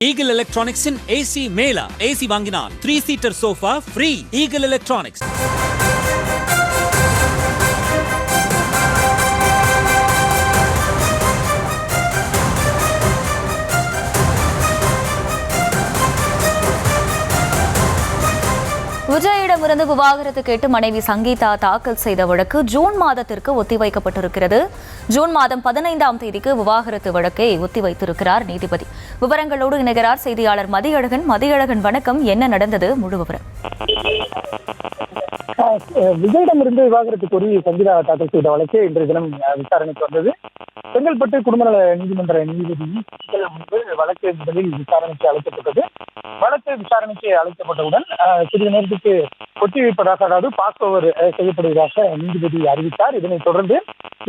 Eagle Electronics in AC Mela. AC வாங்கினால் 3-seater sofa free. Eagle Electronics. விஜயிடமிருந்து விவாகரத்து கேட்டு மனைவி சங்கீதா தாக்கல் செய்த வழக்கு ஜூன் மாதத்திற்கு ஒத்திவைக்கப்பட்டிருக்கிறது. ஜூன் மாதம் 15ஆம் தேதிக்கு விவாகரத்து வழக்கை ஒத்திவைத்திருக்கிறார் நீதிபதி. விவரங்களோடு இணைகிறார் செய்தியாளர் மதியழகன். மதியழகன், வணக்கம். என்ன நடந்தது? முழு விவரம். விஜயிடமிருந்து விவாகரத்து கோரி சங்கீதா தாக்கல் செய்த வழக்கு இன்றைய தினம் விசாரணைக்கு வந்தது. செங்கல்பட்டு குடும்பநல நீதிமன்ற நீதிபதி முன்பு வழக்கு முதலில் விசாரணைக்கு அழைக்கப்பட்டது. வழக்கு விசாரணைக்கு அழைக்கப்பட்டவுடன் சிறிது நேரத்துக்கு ஒத்திவைப்பதாக, அதாவது பாஸ் ஓவர் செய்யப்படுவதாக நீதிபதி அறிவித்தார். இதனைத் தொடர்ந்து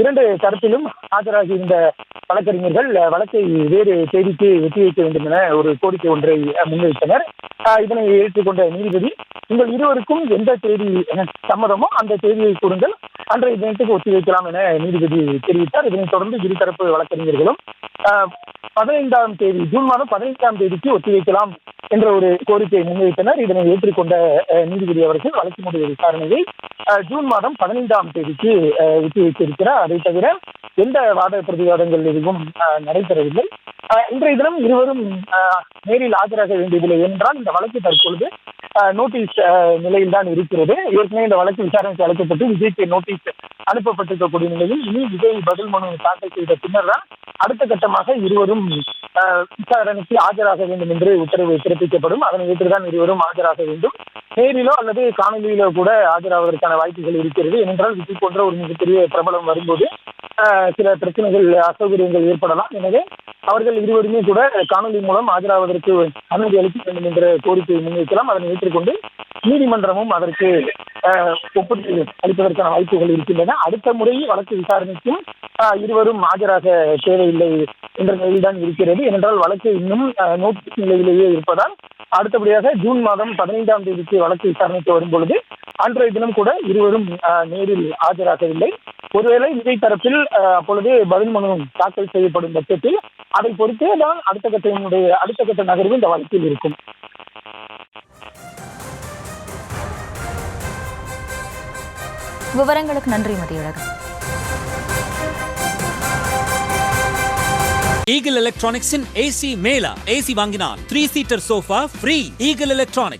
இரண்டு தரப்பிலும் ஆஜராகி இருந்த வழக்கறிஞர்கள் வழக்கை வேறு தேதிக்கு ஒத்திவைக்க வேண்டும் என ஒரு கோரிக்கை ஒன்றை முன்வைத்தனர். இதனை ஏற்றுக்கொண்ட நீதிபதி, உங்கள் இருவருக்கும் எந்த தேதி சம்மதமோ அந்த தேதியை கூறுங்கள், அன்றைய தினத்துக்கு ஒத்திவைக்கலாம் என நீதிபதி தெரிவித்தார். இதனைத் தொடர்ந்து இருதரப்பு வழக்கறிஞர்களும் 15ஆம் தேதி, ஜூன் மாதம் 15ஆம் தேதிக்கு ஒத்திவைக்கலாம் என்ற ஒரு கோரிக்கையை முன்வைத்தனர். இதனை ஏற்றுக்கொண்ட நீதிபதி அவர்கள் வழக்கினுடைய விசாரணையை ஜூன் மாதம் 15ஆம் தேதிக்கு ஒத்திவைத்திருக்கிறார். அதை தவிர எந்த வாத பிரதிவாதங்கள் எதுவும் நடைபெறவில்லை. இன்றைய தினம் இருவரும் நேரில் ஆஜராக வேண்டியதில்லை என்றால் இந்த வழக்கு தற்பொழுது நோட்டீஸ் நிலையில் தான் இருக்கிறது. ஏற்கனவே இந்த வழக்கு விசாரணைக்கு அழைக்கப்பட்டு விஜய்க்கு நோட்டீஸ் அனுப்பப்பட்டிருக்கக்கூடிய நிலையில் இனி விஜய் பதில் மனு தாக்கல் செய்த பின்னர் தான் அடுத்த கட்டமாக இருவரும் விசாரணைக்கு ஆஜராக வேண்டும் என்று உத்தரவு பிறப்பிக்கப்படும். அதனை ஏற்றுதான் இருவரும் ஆஜராக வேண்டும். நேரிலோ அல்லது காணொலியிலோ கூட ஆஜராவதற்கான வாய்ப்புகள் இருக்கிறது. ஏனென்றால் விஜய் போன்ற ஒரு மிகப்பெரிய பிரபலம் வரும்போது சில பிரச்சனைகள், அசௌகரியங்கள் ஏற்படலாம். எனவே அவர்கள் இருவருமே கூட காணொலி மூலம் ஆஜராவதற்கு அனுமதி அளிக்க வேண்டும் என்ற கோரிக்கையை முன்வைக்கலாம். அதனை ஏற்றுக்கொண்டு நீதிமன்றமும் அதற்கு ஒப்புதல் அளிப்பதற்கான வாய்ப்புகள் இருக்கின்றன. அடுத்த முறை வழக்கு விசாரணைக்கும் இருவரும் ஆஜராக தேவையில்லை என்ற நிலையில்தான் இருக்கிறது. ஏனென்றால் வழக்கு இன்னும் நோட்டீஸ் நிலையிலேயே இருப்பதால் அடுத்தபடியாக ஜூன் மாதம் 15ஆம் தேதிக்கு வழக்கு விசாரணைக்கு வரும் பொழுது அன்றைய தினம் கூட இருவரும் நேரில் ஆஜராகவில்லை. ஒருவேளை விஜய் தரப்பில் அப்பொழுது பதில் மனு தாக்கல் செய்யப்படும் பட்சத்தில் அதை பொறுத்தே தான் அடுத்த கட்ட நகர்வு இந்த வழக்கில் இருக்கும். விவரங்களுக்கு நன்றி Mathiyazhagan. Eagle Electronics in AC Mela. AC வாங்கினால் 3-seater sofa free. Eagle Electronics.